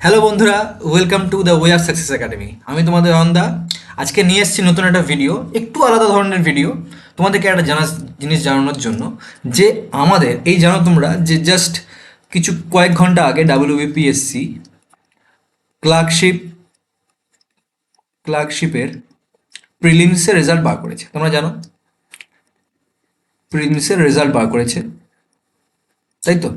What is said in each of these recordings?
Hello বন্ধুরা, welcome to the way of success academy. আমি তোমাদের অন্দা। আজকে নিয়ে এসেছি নতুন একটা ভিডিও, একটু আলাদা ধরনের ভিডিও। তোমাদেরকে একটা জিনিস জানানোর জন্য যে আমাদের এই জানো তোমরা যে জাস্ট কিছু কয়েক ঘন্টা আগে ডাব্লিউবিপিএসসি ক্লার্কশিপ ক্লার্কশিপের প্রিলিমসের রেজাল্ট বার করেছে। তোমরা জানো প্রিলিমসের রেজাল্ট বার করেছে, তাই তো?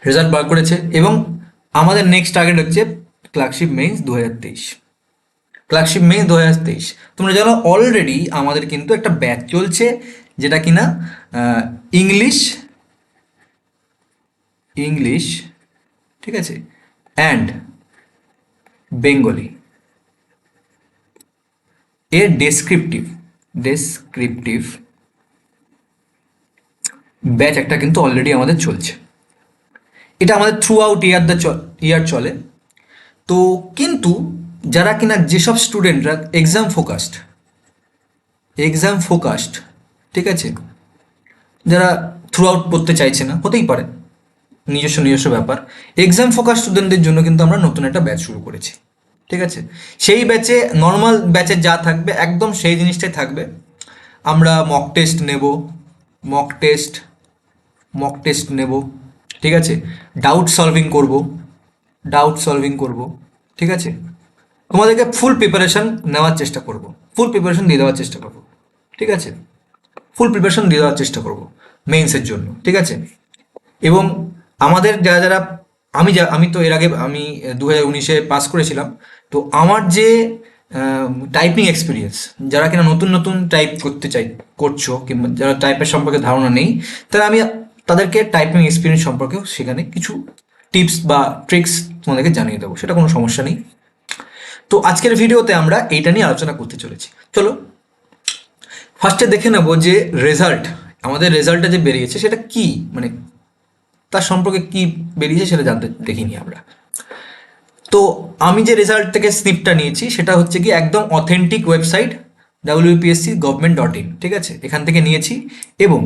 রেজাল্ট বার করেছে এবং আমাদের নেক্সট টার্গেট হচ্ছে ক্লার্কশিপ মেইনস 2023। ক্লার্কশিপ মে 2023। তোমরা জানো অলরেডি আমাদের কিন্তু একটা ব্যাচ চলছে, যেটা কিনা ইংলিশ ইংলিশ ঠিক আছে, অ্যান্ড বেঙ্গলি এর ডেসক্রিপটিভ ব্যাচ একটা কিন্তু অলরেডি আমাদের চলছে। এটা আমাদের থ্রু আউট ইয়ার চলে। তো কিন্তু যারা কিনা যেসব স্টুডেন্টরা এক্সাম ফোকাসড, ঠিক আছে, যারা থ্রু আউট পড়তে চাইছে না, হতেই পারে, নিজস্ব ব্যাপার। এক্সাম ফোকাস স্টুডেন্টদের জন্য কিন্তু আমরা নতুন একটা ব্যাচ শুরু করেছি, ঠিক আছে? সেই ব্যাচে নর্মাল ব্যাচে যা থাকবে একদম সেই জিনিসটাই থাকবে। আমরা মক টেস্ট মক টেস্ট নেব, ঠিক আছে? ডাউট সলভিং করব ডাউট সলভিং করব, ঠিক আছে? তোমাদেরকে ফুল প্রিপারেশন নেওয়ার চেষ্টা করব, ফুল প্রিপারেশন দিয়ে দেওয়ার চেষ্টা করব, ঠিক আছে? ফুল প্রিপারেশন দিয়ে দেওয়ার চেষ্টা করব মেইনসের জন্য, ঠিক আছে? এবং আমাদের যারা আমি তো এর আগে আমি 2019-এ পাস করেছিলাম। তো আমার যে টাইপিং এক্সপিরিয়েন্স, যারা কিনা নতুন নতুন টাইপ করছো, কিংবা যারা টাইপের সম্পর্কে ধারণা নেই, তারা আমি তাদেরকে টাইপিং এক্সপিরিয়েন্স সম্পর্কেও সেখানে কিছু টিপস বা ট্রিক্স তোমাদেরকে জানিয়ে দেবো, সেটা কোনো সমস্যা নেই। তো আজকের ভিডিওতে আমরা এইটা নিয়ে আলোচনা করতে চলেছি। চলো ফার্স্টে দেখে নেবো যে আমাদের রেজাল্টটা যে বেরিয়েছে সেটা কি, মানে তার সম্পর্কে কি বেরিয়েছে সেটা জানতে দেখিনি আমরা। তো আমি যে রেজাল্ট থেকে স্নিপটা নিয়েছি সেটা হচ্ছে কি একদম অথেন্টিক ওয়েবসাইট wpsc.gov.in, ঠিক আছে? এখান থেকে নিয়েছি এবং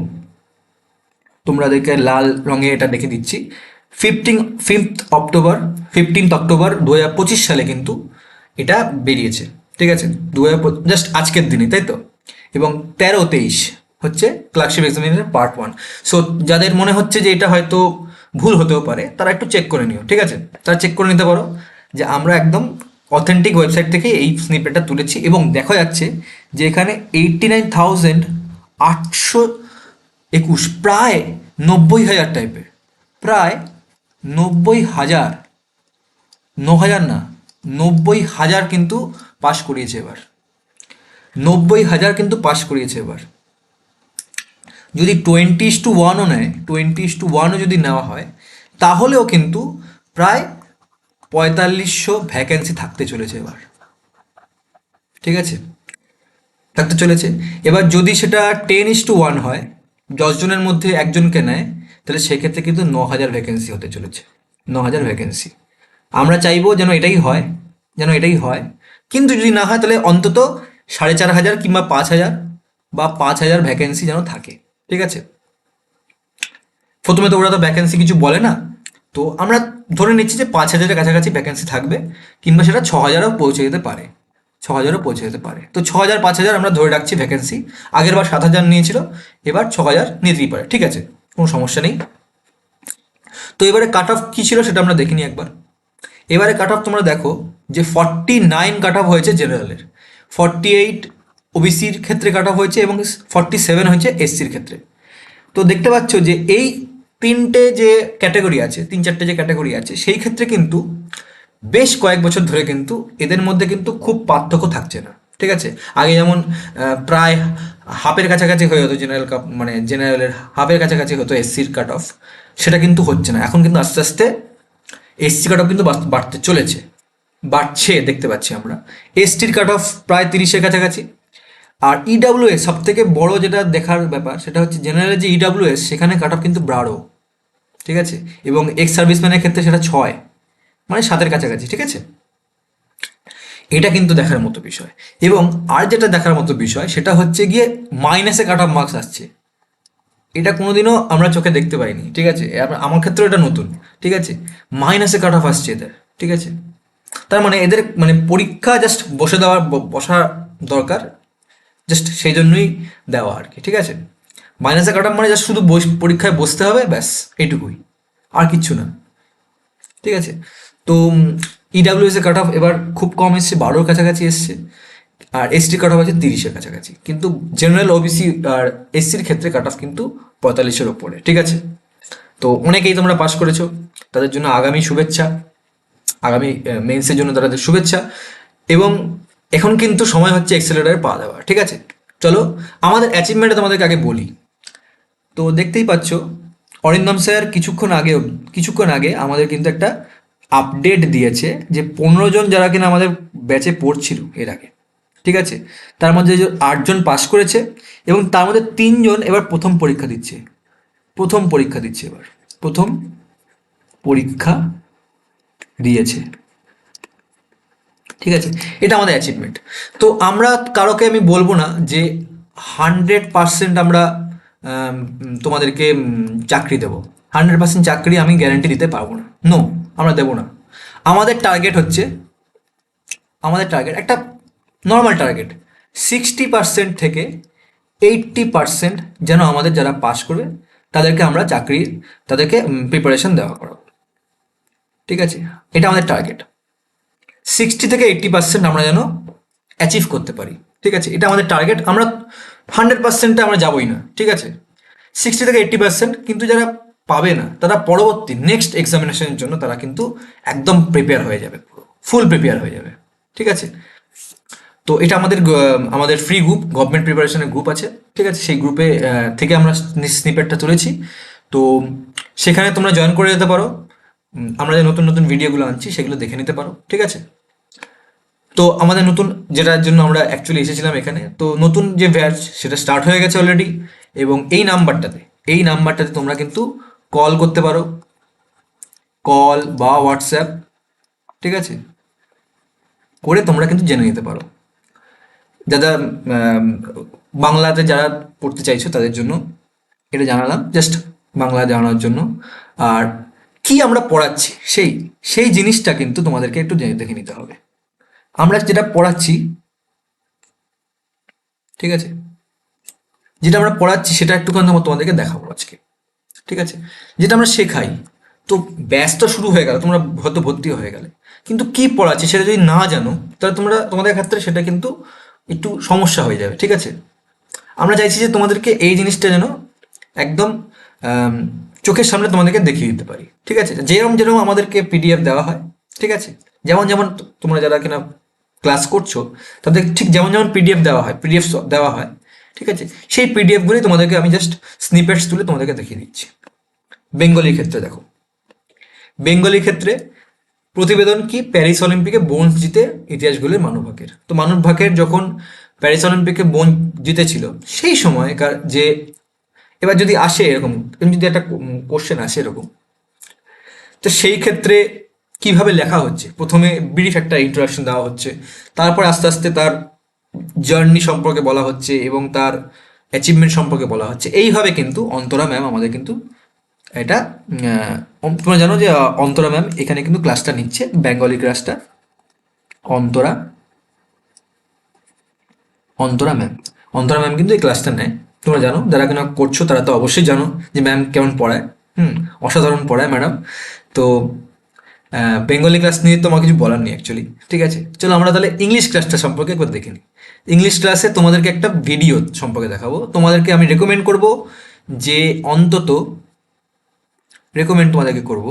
তোমাদেরকে লাল রঙে এটা দেখে দিচ্ছি। 15th অক্টোবর 2025 সালে কিন্তু এটা বেরিয়েছে, ঠিক আছে? জাস্ট আজকের দিনে, তাই তো? এবং 13-23 হচ্ছে ক্লার্কশিপ এক্সামিনেশন পার্ট 1। সো যাদের মনে হচ্ছে যে এটা হয়তো ভুল হতেও পারে, তারা একটু চেক করে নিও, ঠিক আছে? তারা চেক করে নিতে পারো যে আমরা একদম অথেন্টিক ওয়েবসাইট থেকে এই স্নিপেটটা তুলেছি এবং দেখা যাচ্ছে যে এখানে 89,821, প্রায় 90,000 টাইপের, প্রায় 90,000, 9,000 না, 90,000 কিন্তু পাশ করিয়েছে এবার। 90,000 কিন্তু পাশ করিয়েছে এবার। যদি 20:1ও নেয়, 20:1ও যদি নেওয়া হয়, তাহলেও কিন্তু প্রায় 4500 ভ্যাকেন্সি থাকতে চলেছে এবার, ঠিক আছে? থাকতে চলেছে। এবার যদি সেটা 10:1 হয়, 10 জনের মধ্যে একজনকে নেয়, তাহলে সেক্ষেত্রে কিন্তু 9,000 ভ্যাকেন্সি হতে চলেছে। 9,000 ভ্যাকেন্সি আমরা চাইবো যেন এটাই হয়। কিন্তু যদি না হয় তাহলে অন্তত 4,500 কিংবা 5,000 বা 5,000 ভ্যাকেন্সি যেন থাকে, ঠিক আছে? প্রথমে তো ওরা তো ভ্যাকেন্সি কিছু বলে না, তো আমরা ধরে নিচ্ছি যে 5,000-এর কাছাকাছি ভ্যাকেন্সি থাকবে, কিংবা সেটা 6,000-ও পৌঁছে যেতে পারে। 6,000-ও পৌঁছে যেতে পারে। তো 6,000 5,000 আমরা ধরে রাখছি ভ্যাকেন্সি। আগের বার 7,000 নিয়েছিল, এবার 6,000 নিতেই পারে, ঠিক আছে? কোনো সমস্যা নেই। তো এবারে কাট অফ কী ছিল সেটা আমরা দেখিনি একবার। এবারে কাট অফ তোমরা দেখো যে 49 কাট অফ হয়েছে জেনারেলের, 48 ওবিসির ক্ষেত্রে কাট অফ হয়েছে এবং 47 হয়েছে এসসির ক্ষেত্রে। তো দেখতে পাচ্ছ যে এই তিনটে যে ক্যাটাগরি আছে, 3-4টে যে ক্যাটাগরি আছে, সেই ক্ষেত্রে কিন্তু বেশ কয়েক বছর ধরে কিন্তু এদের মধ্যে কিন্তু খুব পার্থক্য থাকছে না, ঠিক আছে? আগে যেমন প্রায় হাফের কাছাকাছি হয়ে হতো জেনারেলের হাফের কাছাকাছি হতো এসসির কাট অফ, সেটা কিন্তু হচ্ছে না। এখন কিন্তু আস্তে আস্তে এসসি কাট অফ কিন্তু বাড়ছে দেখতে পাচ্ছি আমরা। এসটির কাট অফ প্রায় 30-এর কাছাকাছি। আর ইডাব্লিউএস সব থেকে বড় যেটা দেখার ব্যাপার সেটা হচ্ছে জেনারেলের যে ইডাব্লিউএস, সেখানে কাট অফ কিন্তু 12, ঠিক আছে? এবং এক্স সার্ভিসম্যানের ক্ষেত্রে সেটা 6, মানে 7-এর কাছাকাছি, ঠিক আছে? এটা কিন্তু দেখার মতো বিষয়। এবং আর যেটা দেখার মতো বিষয় সেটা হচ্ছে গিয়ে মাইনাসে কাট অফ মার্কস আসছে। এটা কোনোদিনও আমরা চোখে দেখতে পাইনি, ঠিক আছে? আমার ক্ষেত্রে এটা নতুন, ঠিক আছে? মাইনাসে কাট অফ আসছে এদের, ঠিক আছে? তার মানে এদের মানে পরীক্ষা জাস্ট বসা দরকার, জাস্ট সেই জন্যই দেওয়া আর কি, ঠিক আছে? মাইনাসে কাট অফ মানে জাস্ট শুধু পরীক্ষায় বসতে হবে, ব্যাস এইটুকুই, আর কিচ্ছু না, ঠিক আছে? তো ইডাব্লিউএস এর কাট অফ এবার খুব কম এসছে, 12-র কাছাকাছি এসছে, আর এসটি কাট অফ আছে 30-এর কাছাকাছি, কিন্তু জেনারেল ওবিসি আর এসসির ক্ষেত্রে কাট অফ কিন্তু 45-এর ওপরে, ঠিক আছে? তো অনেকেই তোমরা পাস করেছো, তাদের জন্য আগামী শুভেচ্ছা, আগামী মেন্সের জন্য তাদের শুভেচ্ছা। এবং এখন কিন্তু সময় হচ্ছে এক্সেলেটারে পা দেওয়ার, ঠিক আছে? চলো আমাদের অ্যাচিভমেন্টটা তোমাদেরকে আগে বলি। তো দেখতেই পাচ্ছ অরিন্দম স্যার কিছুক্ষণ আগে আমাদের কিন্তু একটা আপডেট দিয়েছে যে 15 জন যারা কিনা আমাদের ব্যাচে পড়ছিল এর আগে, ঠিক আছে, তার মধ্যে যে 8 জন পাস করেছে এবং তার মধ্যে 3 জন এবার প্রথম পরীক্ষা দিচ্ছে, এবার প্রথম পরীক্ষা দিয়েছে, ঠিক আছে? এটা আমাদের অ্যাচিভমেন্ট। তো আমরা কারোকে আমি বলবো না যে 100% আমরা তোমাদেরকে চাকরি দেবো, 100% চাকরি আমি গ্যারান্টি দিতে পারবো না, নো, আমরা দেবো না। আমাদের টার্গেট হচ্ছে, একটা নর্মাল টার্গেট, 60% থেকে 80% যেন আমাদের যারা পাস করবে তাদেরকে আমরা তাদেরকে প্রিপারেশন দেওয়া করাবো, ঠিক আছে? এটা আমাদের টার্গেট, 60 থেকে 80% আমরা যেন অ্যাচিভ করতে পারি, ঠিক আছে? এটা আমাদের টার্গেট। আমরা 100%-এ আমরা যাবোই না, ঠিক আছে? 60 থেকে 80%, কিন্তু যারা পাবে না তারা পরবর্তী নেক্সট এক্সামিনেশনের জন্য তারা কিন্তু একদম প্রিপেয়ার হয়ে যাবে, পুরো ফুল প্রিপেয়ার হয়ে যাবে, ঠিক আছে? তো এটা আমাদের ফ্রি গ্রুপ, গভর্নমেন্ট প্রিপারেশনের গ্রুপ আছে, ঠিক আছে? সেই গ্রুপে থেকে আমরা স্নিপেটটা তুলেছি। তো সেখানে তোমরা জয়েন করে যেতে পারো, আমরা যে নতুন নতুন ভিডিওগুলো আনছি সেগুলো দেখে নিতে পারো, ঠিক আছে? তো আমাদের নতুন, যেটার জন্য আমরা অ্যাকচুয়ালি এসেছিলাম এখানে, তো নতুন যে ব্যাচ সেটা স্টার্ট হয়ে গেছে অলরেডি। এবং এই নাম্বারটাতে তোমরা কিন্তু কল করতে পারো, কল বা হোয়াটসঅ্যাপ, ঠিক আছে, করে তোমরা কিন্তু জেনে নিতে পারো। যারা বাংলাতে যারা পড়তে চাইছো তাদের জন্য এটা জানালাম, জাস্ট বাংলা জানানোর জন্য। আর কি আমরা পড়াচ্ছি সেই জিনিসটা কিন্তু তোমাদেরকে একটু দেখে নিতে হবে। আমরা যেটা পড়াচ্ছি, ঠিক আছে, যেটা আমরা পড়াচ্ছি সেটা একটুখানি তোমাদেরকে দেখাবো আজকে, ঠিক আছে? যেটা আমরা শেখাই, তো ব্যাচটা শুরু হয়ে গেল, তোমরা হয়তো ভর্তি হয়ে গেলে, কিন্তু কি পড়াচ্ছি সেটা যদি না জানো তাহলে তোমাদের ক্ষেত্রে সেটা কিন্তু একটু সমস্যা হয়ে যাবে, ঠিক আছে? আমরা চাইছি যে তোমাদেরকে এই জিনিসটা যেন একদম আম, চোখের সামনে তোমাদেরকে দেখিয়ে দিতে পারি, ঠিক আছে? যেরকম যেরকম আমাদেরকে পিডিএফ দেওয়া হয়, ঠিক আছে, যেমন যেমন তোমরা যারা কিনা ক্লাস করছো তাদের ঠিক যেমন যেমন পিডিএফ দেওয়া হয়, ঠিক আছে, সেই পিডিএফগুলি তোমাদেরকে আমি জাস্ট স্নিপেটস তুলে তোমাদেরকে দেখিয়ে দিচ্ছি। বেঙ্গলির ক্ষেত্রে দেখো, বেঙ্গলির ক্ষেত্রে প্রতিবেদন কি প্যারিস অলিম্পিকে ব্রোঞ্জ জিতে ইতিহাসগুলির মানব ভাগের। তো মানব ভাগের যখন প্যারিস অলিম্পিকে ব্রোঞ্জ জিতেছিল সেই সময়কার যে, এবার যদি আসে এরকম, যদি একটা কোশ্চেন আসে এরকম, তো সেই ক্ষেত্রে কিভাবে লেখা হচ্ছে, প্রথমে ব্রিফ একটা ইন্ট্রোডাকশন দেওয়া হচ্ছে, তারপর আস্তে আস্তে তার জার্নি সম্পর্কে বলা হচ্ছে এবং তার অ্যাচিভমেন্ট সম্পর্কে বলা হচ্ছে। এইভাবে কিন্তু অন্তরা ম্যাম আমাদের কিন্তু এটা তোমরা জানো যে অন্তরা ম্যাম এখানে কিন্তু ক্লাসটা নিচ্ছে, বেঙ্গলি ক্লাসটা। অন্তরা অন্তরা ম্যাম অন্তরা ম্যাম কিন্তু এই ক্লাসটা নেয়, তোমরা জানো, যারা কিনা করছো তারা তো অবশ্যই জানো যে ম্যাম কেমন পড়ায়। অসাধারণ পড়ায় ম্যাডাম। তো বেঙ্গলি ক্লাস নিয়ে তোমার কিছু বলার নেই অ্যাকচুয়ালি, ঠিক আছে? চলো আমরা তাহলে ইংলিশ ক্লাসটা সম্পর্কে একবার দেখে নিই। ইংলিশ ক্লাসে তোমাদেরকে একটা ভিডিও সম্পর্কে দেখাবো, তোমাদেরকে আমি রেকমেন্ড করব যে অন্তত তোমাদেরকে করব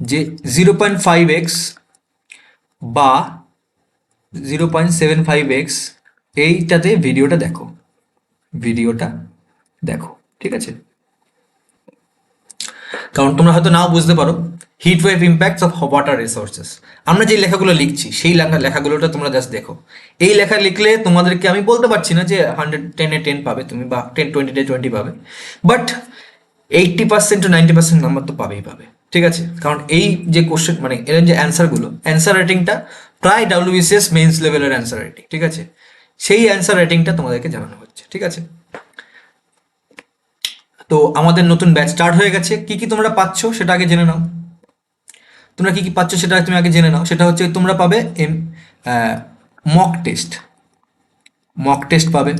যে 0.5x বা 0.75x এইটাতে ভিডিওটা দেখো, ঠিক আছে? কারণ তোমরা হয়তো নাও বুঝতে পারো heat wave impacts of water resources. আমরা যে লেখাগুলো লিখছি সেই লেখাগুলোটা তোমরা জাস্ট দেখো। এই লেখা লিখলে তোমাদেরকে আমি বলতে পারছি না যে 110-এ 10 পাবে তুমি, বা 10-20-তে 20 পাবে, বাট 80% to 90% নাম্বার তো পাবে, ঠিক আছে? কারণ এই যে কোশ্চেন মানে এর যে অ্যান্সার রেটিংটা প্রায় ডাব্লিউবিসিএস মেইনস লেভেলের অ্যান্সার রেটিং, ঠিক আছে? সেই অ্যান্সার রেটিংটা তোমাদেরকে জানানো হচ্ছে, ঠিক আছে? তো আমাদের নতুন ব্যাচ স্টার্ট হয়ে গেছে। কি কি তোমরা পাচ্ছ সেটা আগে জেনে নাও। তোমরা কি কি পাচ্ছ সেটা তুমি আগে জেনে নাও। সেটা হচ্ছে তোমরা পাবে মক টেস্ট, মক টেস্ট পাবে,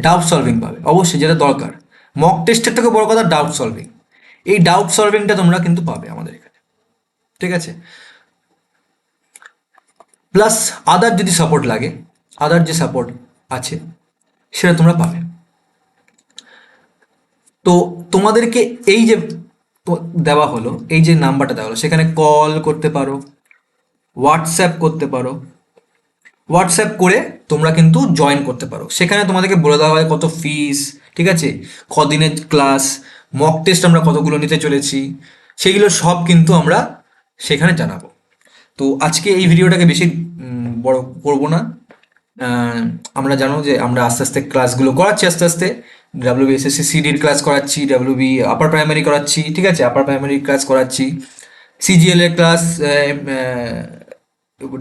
ডাউট সলভিং পাবে, অবশ্যই যেটা দরকার। মক টেস্টের থেকে বড় কথা ডাউট সলভিং। এই ডাউট সলভিংটা তোমরা কিন্তু পাবে আমাদের এখানে, ঠিক আছে। প্লাস আদার যদি সাপোর্ট লাগে, আদার যে সাপোর্ট আছে সেটা তোমরা পাবে। তো তোমাদেরকে এই যে দেওয়া হলো, এই যে নাম্বারটা দেওয়া হলো, সেখানে কল করতে পারো, হোয়াটসঅ্যাপ করতে পারো। হোয়াটসঅ্যাপ করে তোমরা কিন্তু জয়েন করতে পারো। সেখানে তোমাদেরকে বলে দেওয়া হয় কত ফিস, ঠিক আছে, কদিনের ক্লাস, মক টেস্ট আমরা কতগুলো নিতে চলেছি, সেগুলো সব কিন্তু আমরা সেখানে জানাবো। তো আজকে এই ভিডিওটাকে বেশি বড় করবো না। আমরা জানো যে আমরা আস্তে আস্তে ক্লাসগুলো করাচ্ছি, আস্তে আস্তে ডাব্লিউবিএসএসসি সিডির ক্লাস করাচ্ছি, ডাব্লিউবি আপার প্রাইমারি করাচ্ছি, ঠিক আছে, আপার প্রাইমারি ক্লাস করাচ্ছি, সিজিএল এর ক্লাস,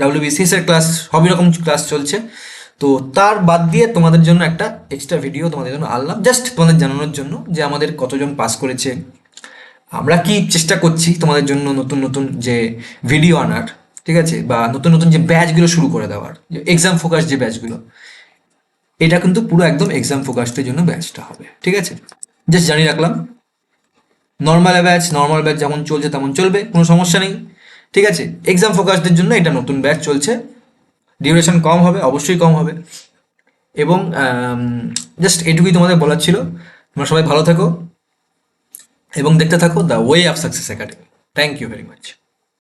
ডাব্লিউবিসিএস এর ক্লাস, সবই রকম ক্লাস চলছে। তো তার বাদ দিয়ে তোমাদের জন্য একটা এক্সট্রা ভিডিও তোমাদের জন্য আনলাম, জাস্ট তোমাদের জানানোর জন্য যে আমাদের কতজন পাস করেছে, আমরা কি চেষ্টা করছি তোমাদের জন্য নতুন নতুন যে ভিডিও আনার, ঠিক আছে, বা নতুন নতুন যে ব্যাচগুলো শুরু করে দেওয়ার, যে এক্সাম ফোকাস যে ব্যাচগুলো, এটা কিন্তু পুরো একদম এক্সাম ফোকাসের জন্য ব্যাচটা হবে, ঠিক আছে। জাস্ট জানিয়ে রাখলাম। নর্মাল ব্যাচ যেমন চলছে তেমন চলবে, কোনো সমস্যা নেই, ঠিক আছে। এক্সাম ফোকাসদের জন্য এটা নতুন ব্যাচ চলছে, ডিউরেশন কম হবে, অবশ্যই কম হবে। এবং জাস্ট এটুকুই তোমাদের বলার ছিল। তোমরা সবাই ভালো থাকো এবং দেখতে থাকো the way of success academy. Thank you very much.